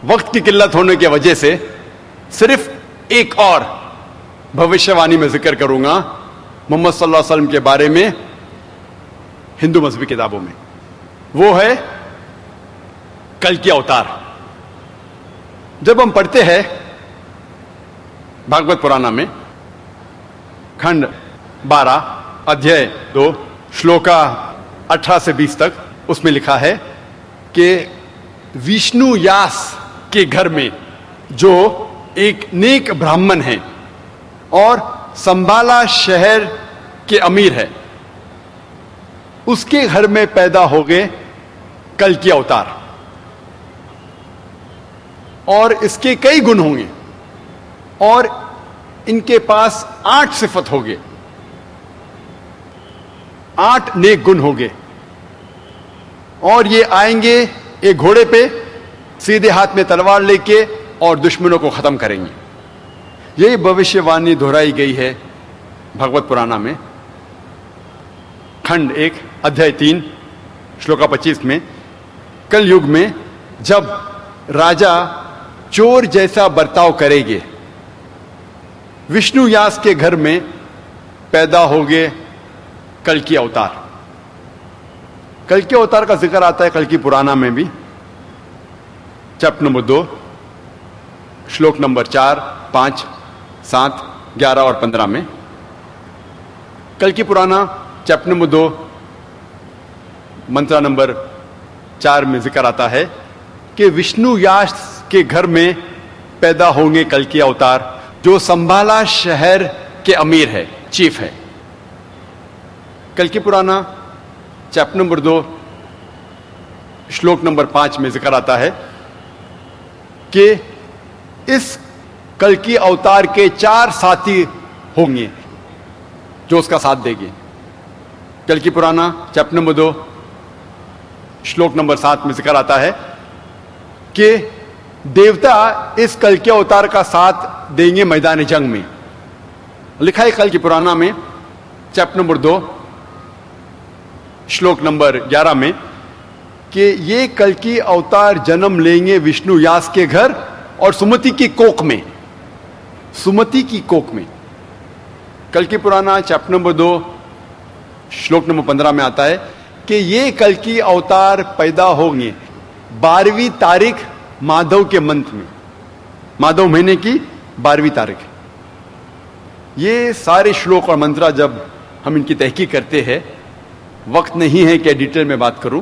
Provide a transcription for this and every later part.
وقت کی قلت ہونے کی وجہ سے صرف ایک اور بھوشیوانی میں ذکر کروں گا محمد صلی اللہ علیہ وسلم کے بارے میں ہندو مذہبی کتابوں میں. وہ ہے کل کی اوتار. جب ہم پڑھتے ہیں بھاگوت پرانا میں کھنڈ 12 ادھیائے 2 شلوکا 18 سے 20 تک، اس میں لکھا ہے کہ وشنو یاس کے گھر میں جو ایک نیک برہمن ہے اور سنبھالا شہر کے امیر ہے، اس کے گھر میں پیدا ہو گئے کل کی اوتار، اور اس کے کئی گن ہوں گے اور ان کے پاس 8 صفت ہوگے، 8 نیک گن ہوگے، اور یہ آئیں گے ایک گھوڑے پہ سیدھے ہاتھ میں تلوار لے کے اور دشمنوں کو ختم کریں گے. یہی بھوشیہ وانی دہرائی گئی ہے بھگوت پرانا میں کھنڈ 1 ادھیائے 3 شلوکا 25 میں. کل یگ میں جب راجا چور جیسا برتاؤ کرے گے، وشنو یاس کے گھر میں پیدا ہوگے کل کی اوتار. کل کی اوتار کا ذکر آتا ہے کل کی پرانا میں بھی، چیپٹر نمبر 2 شلوک نمبر 4 5 7 11 اور 15 میں. کل کی پرانا چیپٹر نمبر 2 منترا نمبر 4 میں ذکر آتا ہے کہ وشنو یاس کے گھر میں پیدا ہوں گے کل کی اوتار جو سنبھالا شہر کے امیر ہے، چیف ہے. کل کی پرانا چیپٹر نمبر 2 شلوک نمبر 5 میں ذکر آتا ہے کہ اس کل کی اوتار کے 4 ساتھی ہوں گے جو اس کا ساتھ دیں گے. کل کی پرانا چیپٹر نمبر 2 شلوک نمبر 7 میں ذکر آتا ہے کہ دیوتا اس کل کے اوتار کا ساتھ دیں گے میدان جنگ میں. لکھا ہے کل کی پرانا میں چیپٹر نمبر 2 شلوک نمبر 11 میں کہ یہ کل کی اوتار جنم لیں گے وشنو یاس کے گھر اور سمتی کی کوک میں. سمتی کی کوک میں. کل کی پرانا چیپٹر نمبر 2 شلوک نمبر 15 میں آتا ہے کہ یہ کل کی اوتار پیدا ہوں گے 12ویں تاریخ مادھو کے منتھ میں، مادھو مہینے کی 12ویں تاریخ. یہ سارے شلوک اور منترا جب ہم ان کی تحقیق کرتے ہیں، وقت نہیں ہے کہ ڈیٹیل میں بات کروں،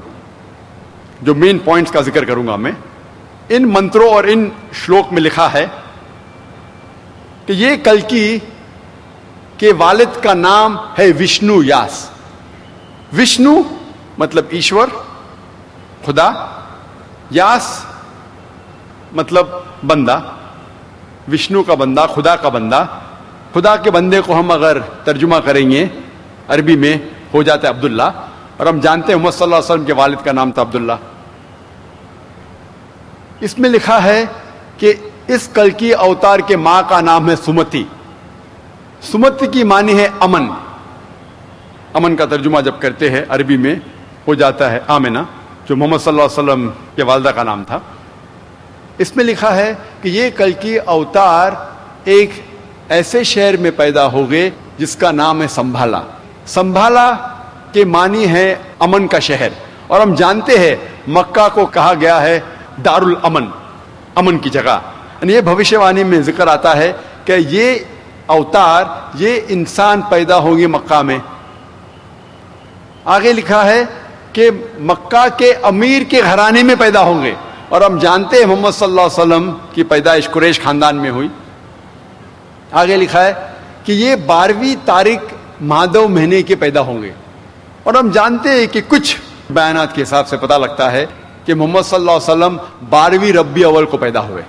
جو مین پوائنٹس کا ذکر کروں گا میں. ان منتروں اور ان شلوک میں لکھا ہے کہ یہ کلکی کے والد کا نام ہے وشنو یاس. وشنو مطلب ایشور، خدا، یاس مطلب بندہ، وشنو کا بندہ، خدا کا بندہ. خدا کے بندے کو ہم اگر ترجمہ کریں گے عربی میں ہو جاتا ہے عبداللہ، اور ہم جانتے ہیں محمد صلی اللہ علیہ وسلم کے والد کا نام تھا عبداللہ. اس میں لکھا ہے کہ اس کل کی اوتار کے ماں کا نام ہے سمتی. سمتی کی معنی ہے امن. امن کا ترجمہ جب کرتے ہیں عربی میں ہو جاتا ہے آمنہ، جو محمد صلی اللہ علیہ وسلم کے والدہ کا نام تھا. اس میں لکھا ہے کہ یہ کل کی اوتار ایک ایسے شہر میں پیدا ہو گئے جس کا نام ہے سنبھالا. سنبھالا کے معنی ہے امن کا شہر، اور ہم جانتے ہیں مکہ کو کہا گیا ہے دار الامن، امن کی جگہ. یعنی یہ بھوشیہ وانی میں ذکر آتا ہے کہ یہ اوتار، یہ انسان پیدا ہوں گے مکہ میں. آگے لکھا ہے کہ مکہ کے امیر کے گھرانے میں پیدا ہوں گے، اور ہم جانتے ہیں محمد صلی اللہ علیہ وسلم کی پیدائش قریش خاندان میں ہوئی. آگے لکھا ہے کہ یہ 12ویں تاریخ مادھو مہینے کے پیدا ہوں گے، اور ہم جانتے ہیں کہ کچھ بیانات کے حساب سے پتہ لگتا ہے کہ محمد صلی اللہ علیہ وسلم 12ویں ربیع اول کو پیدا ہوئے.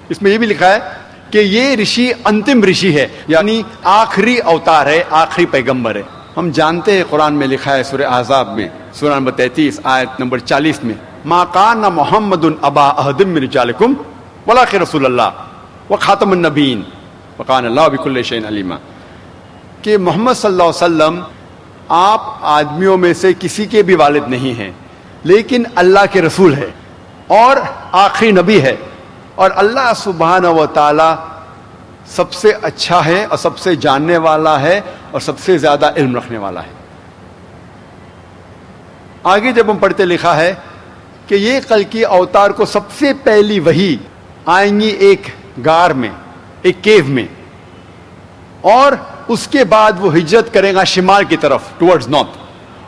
اس میں یہ بھی لکھا ہے کہ یہ رشی انتم رشی ہے، یعنی آخری اوتار ہے، آخری پیغمبر ہے. ہم جانتے ہیں قرآن میں لکھا ہے سورہ احزاب میں سورہ نمبر 33 آیت نمبر 40 میں ما کان محمد ابا احد من رجالکم ولکن رسول اللہ وخاتم النبیین وکان اللہ بکل شیء علیما، کہ محمد صلی اللہ علیہ وسلم آپ آدمیوں میں سے کسی کے بھی والد نہیں ہیں، لیکن اللہ کے رسول ہے اور آخری نبی ہے اور اللہ سبحانہ و تعالی سب سے اچھا ہے اور سب سے جاننے والا ہے اور سب سے زیادہ علم رکھنے والا ہے. آگے جب ہم پڑھتے لکھا ہے کہ یہ کلکی اوتار کو سب سے پہلی وحی آئیں گی ایک غار میں, ایک کیو میں, اور اس کے بعد وہ ہجرت کرے گا شمال کی طرف ٹورڈز نارتھ.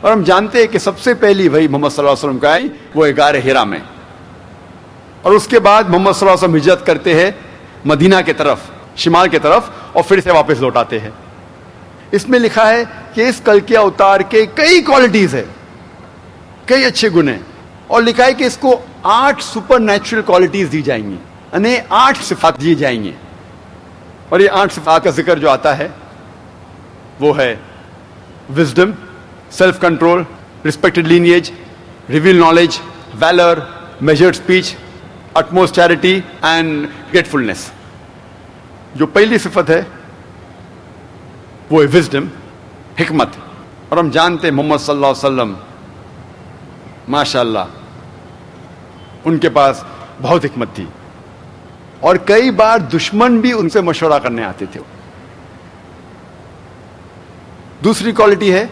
اور ہم جانتے ہیں کہ سب سے پہلی وحی محمد صلی اللہ علیہ وسلم کا آئی وہ غار ہرا میں, اور اس کے بعد محمد صلی اللہ علیہ وسلم ہجرت کرتے ہیں مدینہ کی طرف, شمال کی طرف, اور پھر سے واپس لوٹ آتے ہیں. اس میں لکھا ہے کہ اس کلکی اوتار کے کئی کوالٹیز ہیں, کئی اچھے گن ہیں, اور لکھا ہے کہ اس کو 8 سپر نیچرل کوالٹیز دی جائیں گی, یعنی 8 صفات دی جائیں گی. اور یہ 8 صفات کا ذکر جو آتا ہے وہ ہے wisdom, self control, respected lineage, reveal knowledge, wheeler, measured speech, utmost charity and gratefulness. جو پہلی صفت ہے وہ ہے وزڈم, حکمت. اور ہم جانتے ہیں محمد صلی اللہ علیہ وسلم ماشاء اللہ ان کے پاس بہت حکمت تھی, اور کئی بار دشمن بھی ان سے مشورہ کرنے آتے تھے. دوسری کوالٹی ہے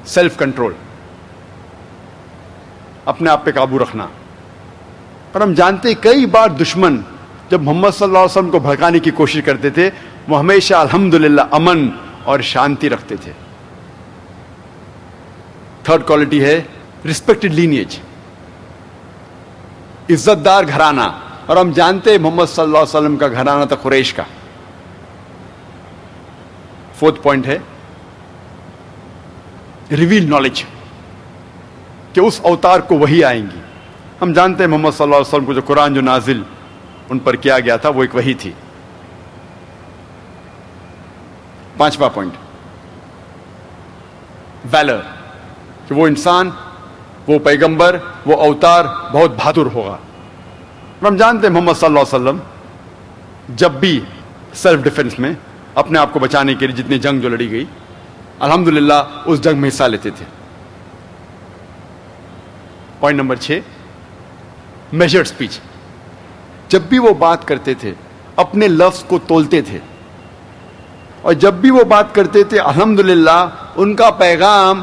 سیلف کنٹرول, اپنے آپ پہ قابو رکھنا. اور ہم جانتے ہیں کئی بار دشمن جب محمد صلی اللہ علیہ وسلم کو بھڑکانے کی کوشش کرتے تھے وہ ہمیشہ الحمدللہ امن اور شانتی رکھتے تھے. تھرڈ کوالٹی ہے ریسپیکٹڈ لینیج, عزت دار گھرانہ. اور ہم جانتے ہیں محمد صلی اللہ علیہ وسلم کا گھرانہ تھا قریش کا. فورتھ پوائنٹ ہے ریویل نالج, کہ اس اوتار کو وہی آئیں گی. ہم جانتے ہیں محمد صلی اللہ علیہ وسلم کو جو قرآن جو نازل ان پر کیا گیا تھا وہ ایک وحی تھی. پانچواں پوائنٹ ویلر, کہ وہ انسان, وہ پیغمبر, وہ اوتار بہت بہادر ہوگا. ہم جانتے ہیں محمد صلی اللہ علیہ وسلم جب بھی سیلف ڈیفنس میں اپنے آپ کو بچانے کے لیے جتنی جنگ جو لڑی گئی الحمدللہ اس جنگ میں حصہ لیتے تھے. پوائنٹ نمبر 6 میجرڈ اسپیچ, جب بھی وہ بات کرتے تھے اپنے لفظ کو تولتے تھے, اور جب بھی وہ بات کرتے تھے الحمدللہ ان کا پیغام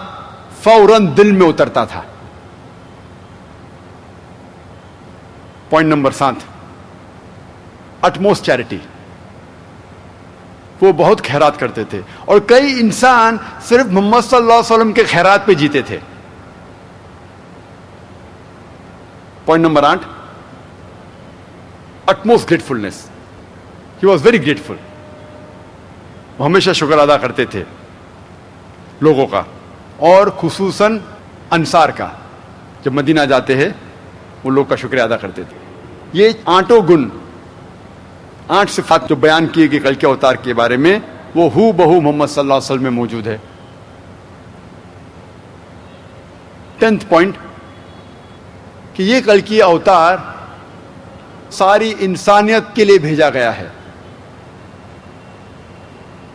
فوراً دل میں اترتا تھا. پوائنٹ نمبر 7 اٹموسٹ چیریٹی, وہ بہت خیرات کرتے تھے, اور کئی انسان صرف محمد صلی اللہ علیہ وسلم کے خیرات پہ جیتے تھے. Point number 8 utmost gratefulness, he was very grateful. وہ ہمیشہ شکر ادا کرتے تھے لوگوں کا, اور خصوصاً انصار کا. جب مدینہ جاتے ہیں وہ لوگ کا شکریہ ادا کرتے تھے. یہ 8 گن, 8 صفات جو بیان کیے گئے کلکی اوتار کے بارے میں وہ ہو بہو محمد صلی اللہ علیہ وسلم میں موجود ہے. 10th پوائنٹ کہ یہ کلکی اوتار ساری انسانیت کے لیے بھیجا گیا ہے.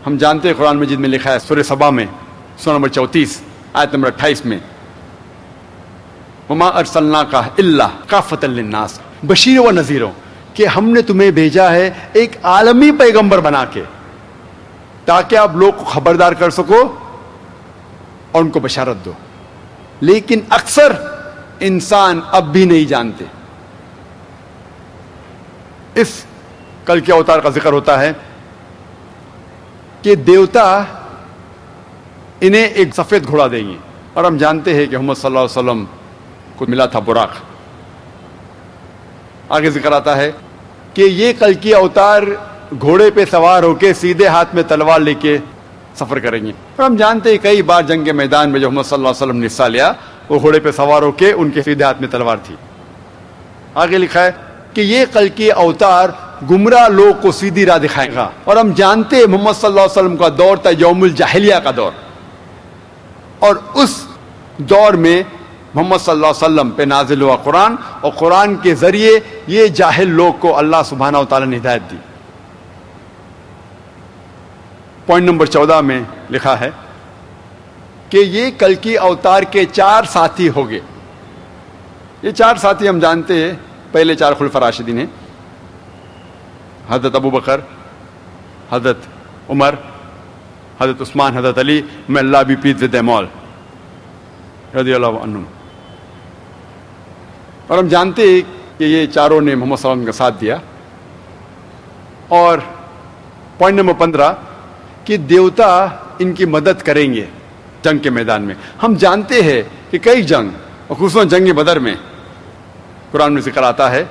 ہم جانتے ہیں قرآن مجید میں لکھا ہے سورہ سبا میں سورہ نمبر 34 آیت نمبر 28 میں وما ارسلناک الا کافۃ للناس بشیر و نذیر, کہ ہم نے تمہیں بھیجا ہے ایک عالمی پیغمبر بنا کے تاکہ آپ لوگ کو خبردار کر سکو اور ان کو بشارت دو. لیکن اکثر انسان اب بھی نہیں جانتے. اس کلکی اوتار کا ذکر ہوتا ہے کہ دیوتا انہیں ایک سفید گھوڑا دیں گے, اور ہم جانتے ہیں کہ محمد صلی اللہ علیہ وسلم کو ملا تھا براق. آگے ذکر آتا ہے کہ یہ کلکی اوتار گھوڑے پہ سوار ہو کے سیدھے ہاتھ میں تلوار لے کے سفر کریں گے. اور ہم جانتے ہیں کئی بار جنگ کے میدان میں جو محمد صلی اللہ علیہ وسلم نے حصہ لیا وہ گھوڑے پہ سوار ہو کے ان کے سیدھے ہاتھ میں تلوار تھی. آگے لکھا ہے کہ یہ کلکی اوتار گمراہ لوگ کو سیدھی راہ دکھائے گا. اور ہم جانتے ہیں محمد صلی اللہ علیہ وسلم کا دور تھا یوم الجاہلیہ کا دور, اور اس دور میں محمد صلی اللہ علیہ وسلم پہ نازل ہوا قرآن, اور قرآن کے ذریعے یہ جاہل لوگ کو اللہ سبحانہ و تعالیٰ نے ہدایت دی. پوائنٹ نمبر 14 میں لکھا ہے کہ یہ کلکی اوتار کے 4 ساتھی ہو گئے. یہ چار ساتھی ہم جانتے ہیں، پہلے چار خلفاء راشدین ہیں، حضرت ابو بکر، حضرت عمر، حضرت عثمان، حضرت علی، میں اللہ بھی پلیز ود دیم آل رضی اللہ عنہم. اور ہم جانتے ہیں کہ یہ چاروں نے محمد صلی اللہ علیہ وسلم کا ساتھ دیا. اور پوائنٹ نمبر 15 کہ دیوتا ان کی مدد کریں گے جنگ کے میدان میں. ہم جانتے ہیں کہ کئی جنگ، اور خصوصاً جنگ بدر میں قرآن میں ذکر آتا ہے،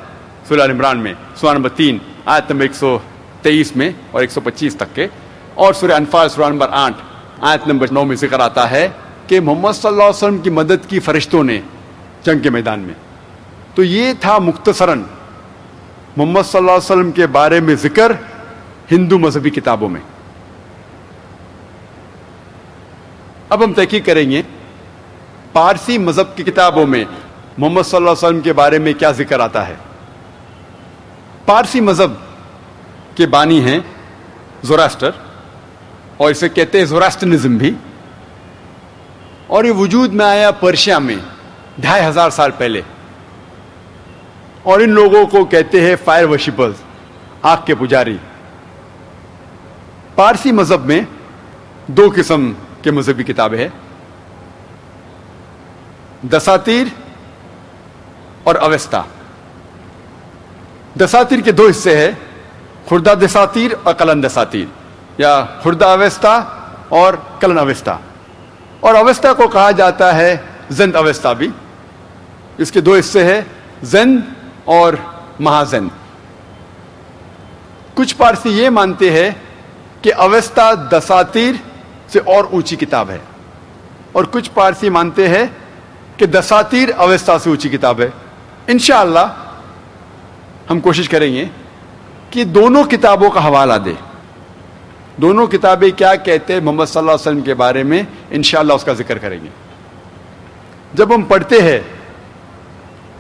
سورہ ال عمران میں سورہ نمبر 3 آیت نمبر 123 میں اور 125 تک کے، اور سورہ انفال سورہ نمبر 8 آیت نمبر 9 میں ذکر آتا ہے کہ محمد صلی اللہ علیہ وسلم کی مدد کی فرشتوں نے جنگ کے میدان میں. تو یہ تھا مختصراً محمد صلی اللہ علیہ وسلم کے بارے میں ذکر ہندو مذہبی کتابوں میں. اب ہم تحقیق کریں گے پارسی مذہب کی کتابوں میں محمد صلی اللہ علیہ وسلم کے بارے میں کیا ذکر آتا ہے. پارسی مذہب کے بانی ہیں زوراسٹر، اور اسے کہتے ہیں زوراسٹرنزم بھی، اور یہ وجود میں آیا پرشیا میں 2500 سال پہلے. اور ان لوگوں کو کہتے ہیں فائر ورشپرز، آگ کے پجاری. پارسی مذہب میں 2 قسم کے مذہبی کتابیں ہیں، دساتیر اور اوستا. دساتیر کے 2 حصے ہیں، خردہ دساتیر اور کلن دساتیر، یا خردہ اوستا اور کلن اوستا. اور اوستا کو کہا جاتا ہے زند اوستا بھی. اس کے 2 حصے ہیں، زند اور مہازند. کچھ پارسی یہ مانتے ہیں کہ اوستا دساتیر سے اور اونچی کتاب ہے، اور کچھ پارسی مانتے ہیں کہ دساتیر اوستا سے اونچی کتاب ہے. انشاءاللہ ہم کوشش کریں گے کہ دونوں کتابوں کا حوالہ دیں، دونوں کتابیں کیا کہتے ہیں محمد صلی اللہ علیہ وسلم کے بارے میں، انشاءاللہ اس کا ذکر کریں گے. جب ہم پڑھتے ہیں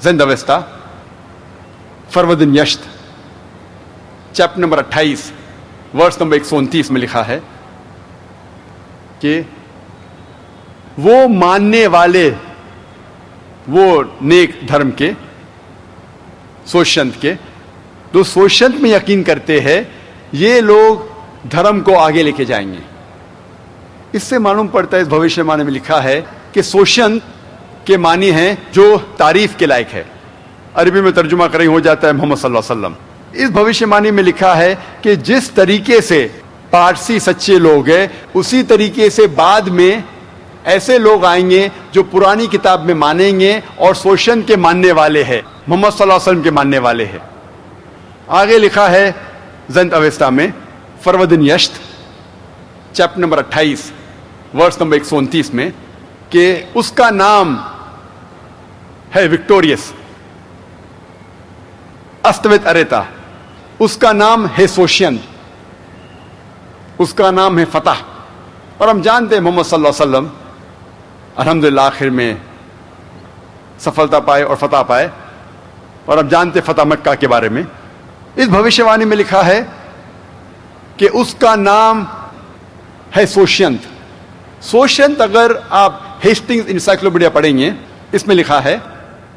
Zend Avesta, Farvardin Yasht chapter number 28 verse number 129 میں لکھا ہے کہ وہ ماننے والے، وہ نیک دھرم کے، سوشنت کے، جو سوشنت میں یقین کرتے ہیں، یہ لوگ دھرم کو آگے لے کے جائیں گے. اس سے معلوم پڑتا ہے، اس بھوشیہ وانی میں لکھا ہے کہ سوشنت کے معنی ہیں جو تعریف کے لائق ہے. عربی میں ترجمہ کریں ہو جاتا ہے محمد صلی اللہ علیہ وسلم. اس بھوشیہ وانی میں لکھا ہے کہ جس طریقے سے پارسی سچے لوگ ہیں، اسی طریقے سے بعد میں ایسے لوگ آئیں گے جو پرانی کتاب میں مانیں گے اور سوشن کے ماننے والے ہیں، محمد صلی اللہ علیہ وسلم کے ماننے والے ہیں. آگے لکھا ہے زند اوستا میں فروردن Yasht chapter number 28 verse number 129 میں کہ اس کا نام ہے وکٹوریس استوت اریتا، اس کا نام ہے سوشین، اس کا نام ہے فتح. اور ہم جانتے ہیں محمد صلی اللہ علیہ وسلم الحمدللہ آخر میں سفلتا پائے اور فتح پائے. اور ہم جانتے فتح مکہ کے بارے میں. اس بھوشیہ وانی میں لکھا ہے کہ اس کا نام ہے سوشینت. سوشینت اگر آپ ہیسٹنگز انسائکلوپیڈیا پڑھیں گے، اس میں لکھا ہے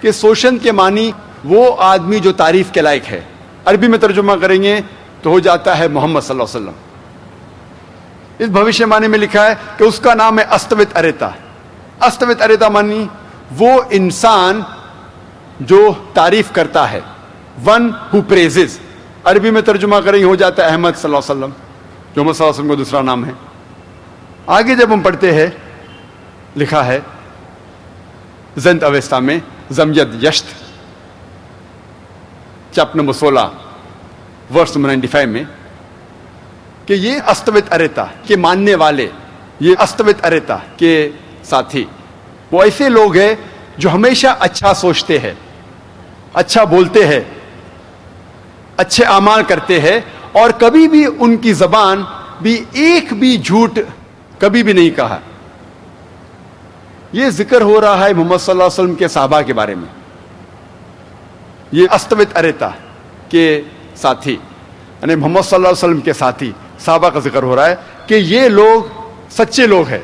کہ سوشینت کے معنی وہ آدمی جو تعریف کے لائق ہے. عربی میں ترجمہ کریں گے تو ہو جاتا ہے محمد صلی اللہ علیہ وسلم. اس بھوشیہ وانی میں لکھا ہے کہ اس کا نام ہے استوت اریتا. استوت اریتا معنی وہ انسان جو تعریف کرتا ہے، ون ہو پریزز. عربی میں ترجمہ کریں گے ہو جاتا ہے احمد صلی اللہ علیہ وسلم، جو محمد صلی اللہ علیہ وسلم کو دوسرا نام ہے. آگے جب ہم پڑھتے ہیں لکھا ہے زند اوستا میں زمید یشت چیپٹر نمبر 16 ورس نمبر 95 میں کہ یہ استوت اریتا کے ماننے والے، یہ استوت اریتا کے ساتھی وہ ایسے لوگ ہیں جو ہمیشہ اچھا سوچتے ہیں، اچھا بولتے ہیں، اچھے اعمال کرتے ہیں، اور کبھی بھی ان کی زبان بھی ایک بھی جھوٹ کبھی بھی نہیں کہا. یہ ذکر ہو رہا ہے محمد صلی اللہ علیہ وسلم کے صحابہ کے بارے میں. یہ استوت اریتا کے ساتھی، یعنی محمد صلی اللہ علیہ وسلم کے ساتھی صحابہ کا ذکر ہو رہا ہے کہ یہ لوگ سچے لوگ ہیں،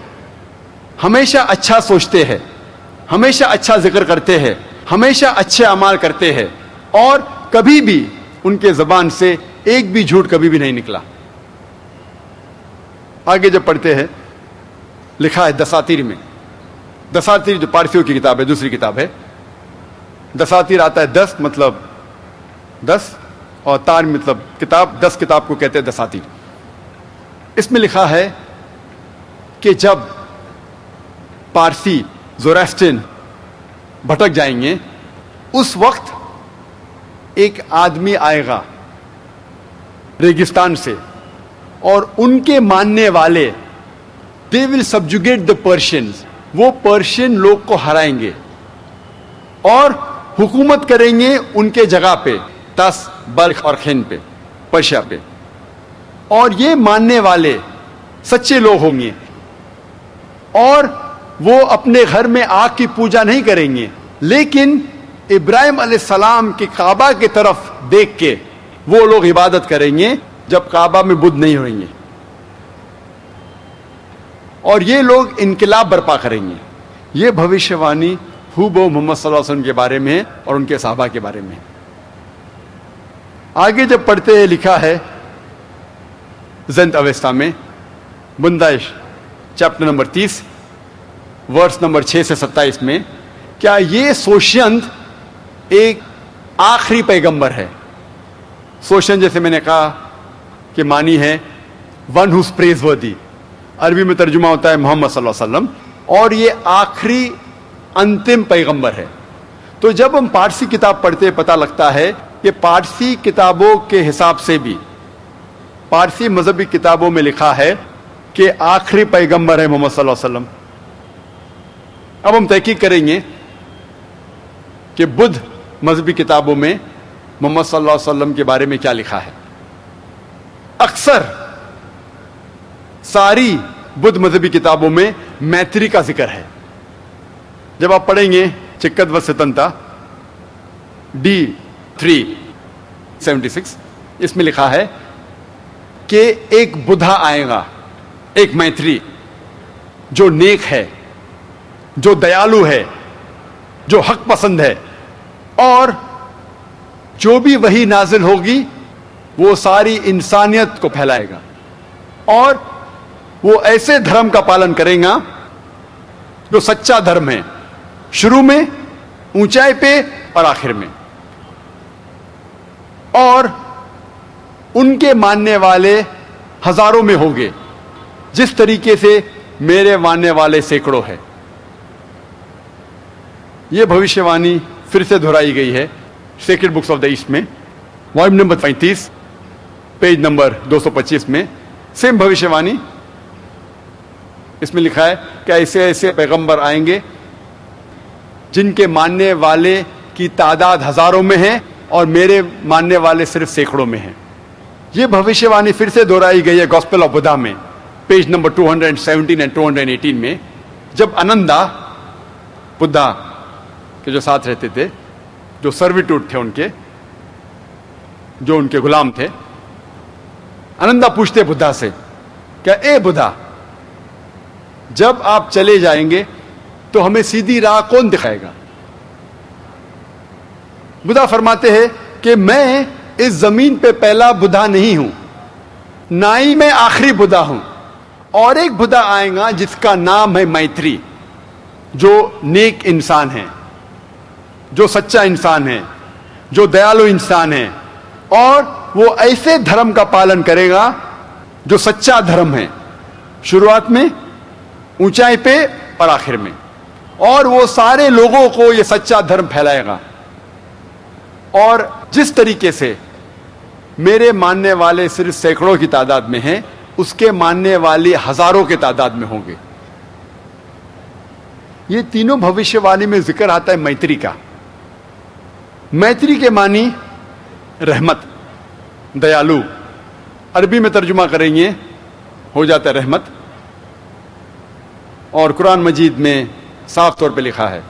ہمیشہ اچھا سوچتے ہیں، ہمیشہ اچھا ذکر کرتے ہیں، ہمیشہ اچھے اعمال کرتے ہیں اور کبھی بھی ان کے زبان سے ایک بھی جھوٹ کبھی بھی نہیں نکلا. آگے جب پڑھتے ہیں لکھا ہے دساتیر میں، دساتیر جو پارسیوں کی کتاب ہے، دوسری کتاب ہے. دساتیر آتا ہے 10 مطلب 10 اور تار مطلب کتاب، 10 کتاب کو کہتے ہیں دساتیر. اس میں لکھا ہے کہ جب پارسی زوراسٹرین بھٹک جائیں گے اس وقت ایک آدمی آئے گا ریگستان سے اور ان کے ماننے والے they will subjugate the Persians، وہ پرشین لوگ کو ہرائیں گے اور حکومت کریں گے ان کے جگہ پہ، تس بلخ اور خن پہ، پرشیا پہ. اور یہ ماننے والے سچے لوگ ہوں گے اور وہ اپنے گھر میں آگ کی پوجا نہیں کریں گے، لیکن ابراہیم علیہ السلام کے کعبہ کی طرف دیکھ کے وہ لوگ عبادت کریں گے جب کعبہ میں بدھ نہیں ہوئیں گے. اور یہ لوگ انقلاب برپا کریں گے. یہ بھوشیہ وانی ہو بہو محمد صلی اللہ علیہ وسلم کے بارے میں اور ان کے صحابہ کے بارے میں. آگے جب پڑھتے ہیں لکھا ہے زنت اویستا میں بندائش چیپٹر نمبر 30 ورس نمبر 6 سے 27 میں، کیا یہ سوشینت ایک آخری پیغمبر ہے؟ سوشین جیسے میں نے کہا کہ معنی ہے ون ہوز پریز وردی، عربی میں ترجمہ ہوتا ہے محمد صلی اللہ علیہ وسلم، اور یہ آخری انتم پیغمبر ہے. تو جب ہم پارسی کتاب پڑھتے پتہ لگتا ہے کہ پارسی کتابوں کے حساب سے بھی، پارسی مذہبی کتابوں میں لکھا ہے کہ آخری پیغمبر ہے محمد صلی اللہ علیہ وسلم. اب ہم تحقیق کریں گے کہ بدھ مذہبی کتابوں میں محمد صلی اللہ علیہ وسلم کے بارے میں کیا لکھا ہے. اکثر ساری بدھ مذہبی کتابوں میں میتری کا ذکر ہے. جب آپ پڑھیں گے چکت و ستنتا D376 اس میں لکھا ہے کہ ایک بدھا آئے گا، ایک میتری جو نیک ہے، جو دیالو ہے، جو حق پسند ہے، اور جو بھی وہی نازل ہوگی وہ ساری انسانیت کو پھیلائے گا اور وہ ایسے دھرم کا پالن کرے گا جو سچا دھرم ہے، شروع میں، اونچائی پہ اور آخر میں. اور ان کے ماننے والے ہزاروں میں ہوں گے، جس طریقے سے میرے ماننے والے سینکڑوں ہیں. یہ بھوشیہ وانی پھر سے دہرائی گئی ہے sacred books of the east میں، والیوم نمبر 35 پیج نمبر 225 میں. سیم بھوشیہ وانی، اس میں لکھا ہے کہ ایسے ایسے پیغمبر آئیں گے جن کے ماننے والے کی تعداد ہزاروں میں ہے اور میرے ماننے والے صرف سینکڑوں میں ہیں. یہ بھوشیہ وانی پھر سے دہرائی گئی ہے گاسپل آف بدھا میں پیج نمبر 217 اینڈ 218 میں، جب انندا بدھا کے جو ساتھ رہتے تھے، جو سرویٹوڈ تھے ان کے، جو ان کے غلام تھے، انندا پوچھتے بدھا سے کہ اے بدھا، جب آپ چلے جائیں گے تو ہمیں سیدھی راہ کون دکھائے گا؟ بدھا فرماتے ہیں کہ میں اس زمین پہ پہلا بدھا نہیں ہوں، نہ ہی میں آخری بدھا ہوں، اور ایک بدھا آئے گا جس کا نام ہے میتری، جو نیک انسان ہے، جو سچا انسان ہے، جو دیالو انسان ہے، اور وہ ایسے دھرم کا پالن کرے گا جو سچا دھرم ہے، شروعات میں، اونچائی پہ اور آخر میں، اور وہ سارے لوگوں کو یہ سچا دھرم پھیلائے گا. اور جس طریقے سے میرے ماننے والے صرف سینکڑوں کی تعداد میں ہیں، اس کے ماننے والے ہزاروں کی تعداد میں ہوں گے. یہ تینوں بھوشیہ وانی میں ذکر آتا ہے میتری کا. میتری کے معنی رحمت، دیالو، عربی میں ترجمہ کریں گے ہو جاتا ہے رحمت. اور قرآن مجید میں صاف طور پہ لکھا ہے،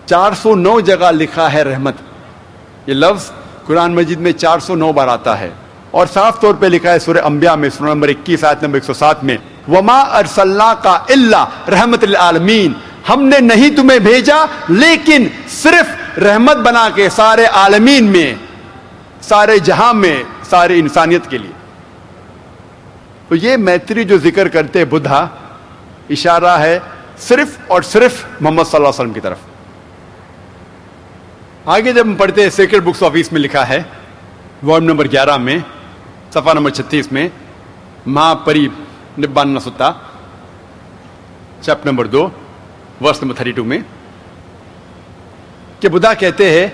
409 جگہ لکھا ہے رحمت. یہ لفظ قرآن مجید میں 409 بار آتا ہے، اور صاف طور پہ لکھا ہے سورہ انبیاء میں سورہ نمبر 21 آیت نمبر 107 میں، وما ارسلناک الا رحمت للعالمین، ہم نے نہیں تمہیں بھیجا لیکن صرف رحمت بنا کے سارے عالمین میں، سارے جہاں میں، ساری انسانیت کے لیے. تو یہ میتری جو ذکر کرتے بدھا، اشارہ ہے صرف اور صرف محمد صلی اللہ علیہ وسلم کی طرف. آگے جب ہم پڑھتے ہیں سیکرڈ بکس آف ایسٹ میں لکھا ہے والیوم نمبر 11 میں صفحہ نمبر 36 میں، مہا پری نبان ستا چیپٹر نمبر 2 ورس نمبر 32 میں، کہ بدھا کہتے ہیں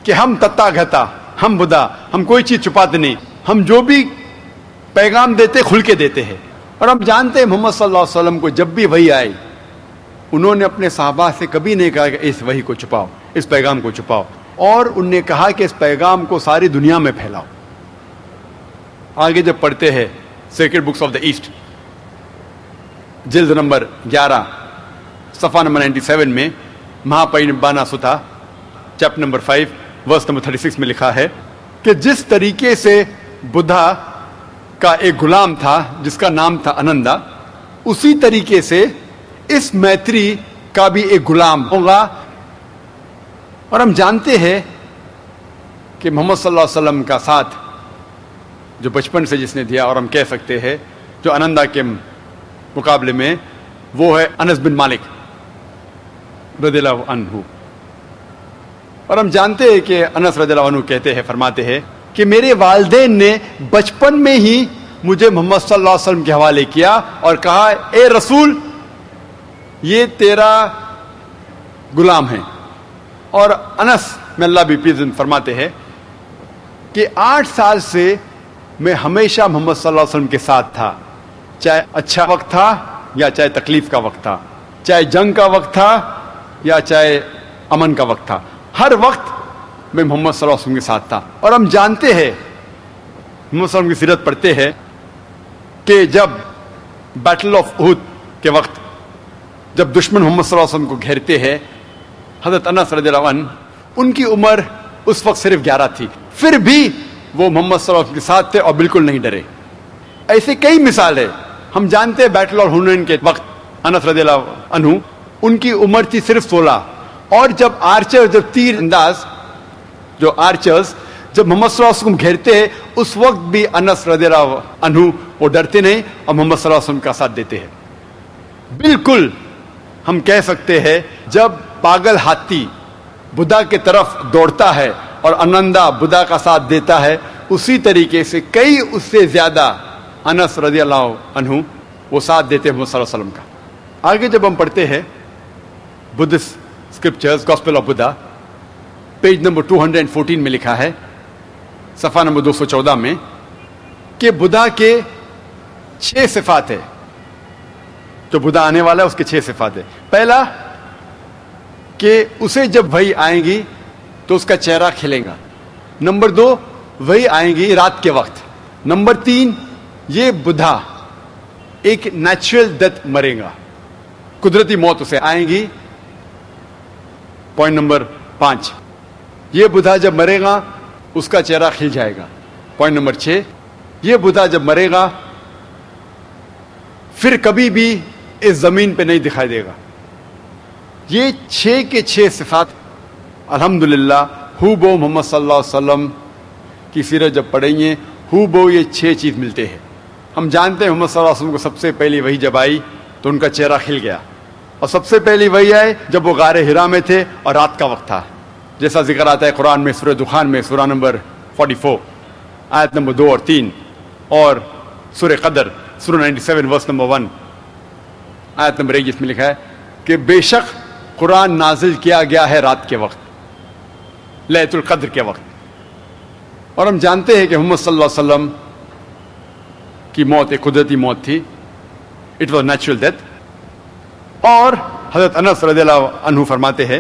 کہ ہم تتا گھتا، ہم بدھا، ہم کوئی چیز چھپاتے نہیں، ہم جو بھی پیغام دیتے کھل کے دیتے ہیں. اور ہم جانتے ہیں محمد صلی اللہ علیہ وسلم کو جب بھی وحی آئی، انہوں نے اپنے صحابہ سے کبھی نہیں کہا کہ اس وحی کو چھپاؤ، اس پیغام کو چھپاؤ، اور انہوں نے کہا کہ اس پیغام کو ساری دنیا میں پھیلاؤ. آگے جب پڑھتے ہیں sacred books of the east جلد نمبر 11 صفحہ نمبر 97 میں، مہا پرینبانا ستا چیپٹر نمبر 5 ورس نمبر 36 میں لکھا ہے کہ جس طریقے سے بدھا کا ایک غلام تھا جس کا نام تھا انندا، اسی طریقے سے اس میتری کا بھی ایک غلام ہوگا. اور ہم جانتے ہیں کہ محمد صلی اللہ علیہ وسلم کا ساتھ جو بچپن سے جس نے دیا، اور ہم کہہ سکتے ہیں جو انندا کے مقابلے میں، وہ ہے انس بن مالک رضی اللہ عنہ. اور ہم جانتے ہیں کہ انس رضی اللہ عنہ کہتے ہیں، فرماتے ہیں کہ میرے والدین نے بچپن میں ہی مجھے محمد صلی اللہ علیہ وسلم کے حوالے کیا اور کہا اے رسول یہ تیرا غلام ہے. اور انس میں اللہ بھی پیزن فرماتے ہیں کہ 8 سال سے میں ہمیشہ محمد صلی اللہ علیہ وسلم کے ساتھ تھا، چاہے اچھا وقت تھا یا چاہے تکلیف کا وقت تھا، چاہے جنگ کا وقت تھا یا چاہے امن کا وقت تھا، ہر وقت میں محمد صلی اللہ علیہ وسلم کے ساتھ تھا. اور ہم جانتے ہیں، محمد صلی اللہ علیہ وسلم کی سیرت پڑھتے ہیں کہ جب بیٹل آف احد کے وقت جب دشمن محمد صلی اللہ علیہ وسلم کو گھیرتے ہیں، حضرت انس رضی اللہ عنہ، ان کی عمر اس وقت صرف 11 تھی، پھر بھی وہ محمد صلی اللہ علیہ وسلم کے ساتھ تھے اور بالکل نہیں ڈرے. ایسے کئی مثال ہے. ہم جانتے ہیں بیٹل آف حنین کے وقت انس رضی اللہ عنہ ان کی عمر تھی صرف 16، اور جب آرچر، جب تیر انداز جو آرچرز جب محمد صلی اللہ علیہ وسلم گھیرتے ہیں، اس وقت بھی انس رضی اللہ عنہ وہ ڈرتے نہیں اور محمد صلی اللہ علیہ وسلم کا ساتھ دیتے ہیں. بالکل ہم کہہ سکتے ہیں جب پاگل ہاتھی بدھا کی طرف دوڑتا ہے اور انندا بدھا کا ساتھ دیتا ہے، اسی طریقے سے کئی اس سے زیادہ انس رضی اللہ عنہ وہ ساتھ دیتے ہیں محمد صلی اللہ علیہ وسلم کا. آگے جب ہم پڑھتے ہیں Buddhist scriptures gospel of Buddha page number 214 میں لکھا ہے صفحہ نمبر 214 میں کہ بدھا کے 6 صفات ہے. جو بدھا آنے والا ہے اس کے 6 صفات ہے. پہلا کہ اسے جب وحی آئیں گی تو اس کا چہرہ کھلے گا. نمبر 2 وحی آئیں گی رات کے وقت. نمبر 3 یہ بدھا ایک نیچرل ڈیتھ مرے گا، قدرتی موت اسے آئیں گی. پوائنٹ نمبر 5 یہ بدھا جب مرے گا اس کا چہرہ کھل جائے گا. پوائنٹ نمبر 6 یہ بدھا جب مرے گا پھر کبھی بھی اس زمین پہ نہیں دکھائی دے گا. یہ 6 کے 6 صفات الحمدللہ ہو بو محمد صلی اللہ علیہ وسلم کی سیرت جب پڑھیں گے ہو بو یہ 6 چیز ملتے ہیں. ہم جانتے ہیں محمد صلی اللہ علیہ وسلم کو سب سے پہلی وحی جب آئی تو ان کا چہرہ کھل گیا، اور سب سے پہلی وحی آئے جب وہ غار حرا میں تھے اور رات کا وقت تھا، جیسا ذکر آتا ہے قرآن میں سورہ دخان میں سورہ نمبر 44 آیت نمبر 2 اور 3، اور سورہ قدر سورہ 97 ورس نمبر 1 آیت نمبر 1 جس میں لکھا ہے کہ بے شک قرآن نازل کیا گیا ہے رات کے وقت، لیلۃ القدر کے وقت. اور ہم جانتے ہیں کہ محمد صلی اللہ علیہ وسلم کی موت ایک قدرتی موت تھی، اٹ واز نیچرل ڈیتھ. اور حضرت انس رضی اللہ عنہ فرماتے ہیں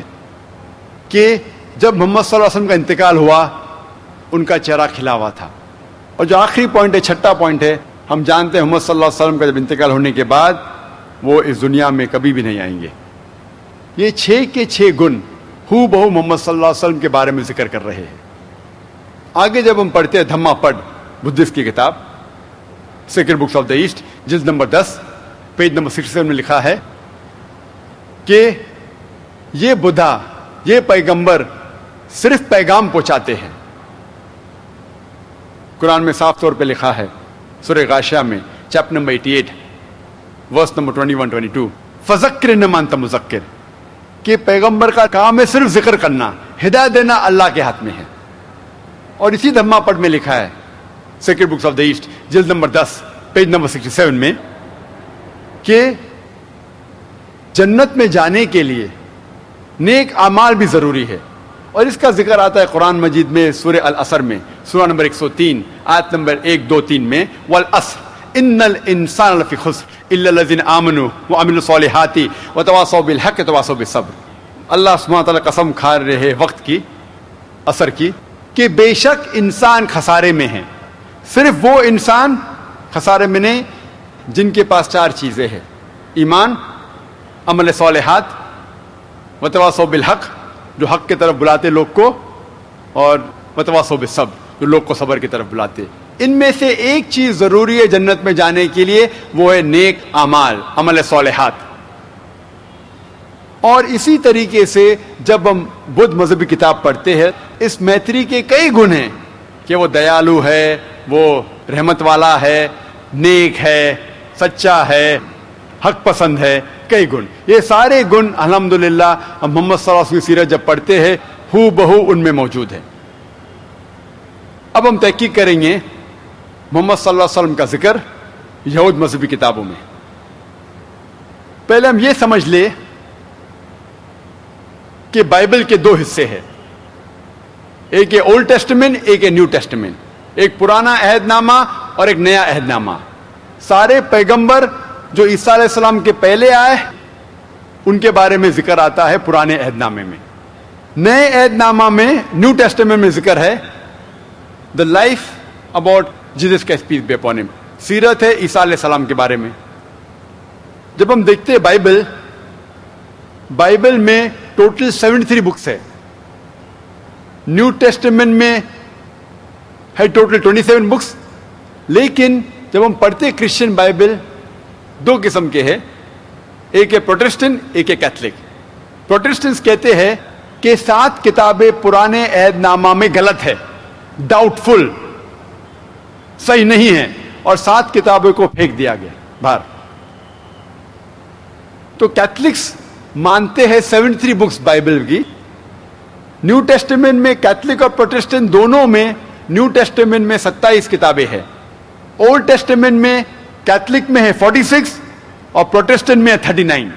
کہ جب محمد صلی اللہ علیہ وسلم کا انتقال ہوا ان کا چہرہ کھلا ہوا تھا. اور جو آخری پوائنٹ ہے، 6واں پوائنٹ ہے، ہم جانتے ہیں محمد صلی اللہ علیہ وسلم کا جب انتقال ہونے کے بعد وہ اس دنیا میں کبھی بھی نہیں آئیں گے. یہ 6 کے 6 گن ہو بہو محمد صلی اللہ علیہ وسلم کے بارے میں ذکر کر رہے ہیں. آگے جب ہم پڑھتے ہیں دھما پڑھ بدھسٹ کی کتاب sacred books of the east جلد نمبر 10 پیج نمبر 67 میں لکھا ہے کہ یہ بدھا، یہ پیغمبر صرف پیغام پہنچاتے ہیں. قرآن میں صاف طور پہ لکھا ہے سورہ غاشیہ میں چیپٹر نمبر 88 ورس نمبر 21-22 فذکر انما انت مذکر، کہ پیغمبر کا کام ہے صرف ذکر کرنا، ہدایت دینا اللہ کے ہاتھ میں ہے. اور اسی دھما پڑھ میں لکھا ہے sacred books of the east جلد نمبر 10 پیج نمبر 67 میں کہ جنت میں جانے کے لیے نیک اعمال بھی ضروری ہے. اور اس کا ذکر آتا ہے قرآن مجید میں سورہ العصر میں، سورہ نمبر 103 آیت نمبر 1 2 3 میں والعصر ان الانسان لفی خسر الا الذین آمنوا وعملوا الصالحات وتواصوا بالحق وتواصوا بالصبر. اللہ سبحانہ وتعالی قسم کھا رہے وقت کی، عصر کی، کہ بے شک انسان خسارے میں ہیں. صرف وہ انسان خسارے میں نہیں جن کے پاس 4 چیزیں ہیں: ایمان، عمل صالحات، وتواصوا بالحق جو حق کی طرف بلاتے لوگ کو، اور وتواصوا بالصبر جو لوگ کو صبر کی طرف بلاتے. ان میں سے ایک چیز ضروری ہے جنت میں جانے کے لیے، وہ ہے نیک اعمال، عمل صالحات. اور اسی طریقے سے جب ہم بدھ مذہبی کتاب پڑھتے ہیں، اس میتری کے کئی گن ہیں کہ وہ دیالو ہے، وہ رحمت والا ہے، نیک ہے، سچا ہے، حق پسند ہے، کئی گن. یہ سارے گن الحمدللہ ہم محمد صلی اللہ علیہ وسلم کی سیرت جب پڑھتے ہیں ہو بہو ان میں موجود ہے. اب ہم تحقیق کریں گے محمد صلی اللہ علیہ وسلم کا ذکر یہود مذہبی کتابوں میں. پہلے ہم یہ سمجھ لیں کہ بائبل کے 2 حصے ہیں، ایک ہے اولڈ ٹیسٹمنٹ، ایک ہے نیو ٹیسٹمنٹ. ایک پرانا عہد نامہ اور ایک نیا عہد نامہ. سارے پیغمبر جو عیسیٰ علیہ السلام کے پہلے آئے ان کے بارے میں ذکر آتا ہے پرانے عہد نامے میں. نئے عہد نامہ میں، نیو ٹیسٹمنٹ میں ذکر ہے دا لائف اباؤٹ جیزس کا پیس بی اپون ہم، سیرت ہے عیسیٰ علیہ السلام کے بارے میں. جب ہم دیکھتے ہیں بائبل میں ٹوٹل 73 بکس ہے. نیو ٹیسٹمنٹ میں ہے ٹوٹل 27 بکس. لیکن جب ہم پڑھتے کرسچن بائبل 2 قسم کے ہیں، ایک ہے پروٹسٹنٹ، ایک ہے کیتھولک. پروٹسٹنٹس کہتے ہیں کہ 7 کتابیں پرانے عہد نامہ میں غلط ہے، ڈاؤٹ فل، صحیح نہیں ہے، اور 7 کتابوں کو پھینک دیا گیا باہر. تو کیتھولکس مانتے ہیں 73 بکس بائبل کی. نیو ٹیسٹمنٹ میں کیتھولک اور پروٹسٹنٹ دونوں میں، نیو ٹیسٹمنٹ میں 27 کتابیں ہیں. اولڈ ٹیسٹمنٹ میں کیتھولک میں ہے 46 اور پروٹسٹنٹ میں ہے 39.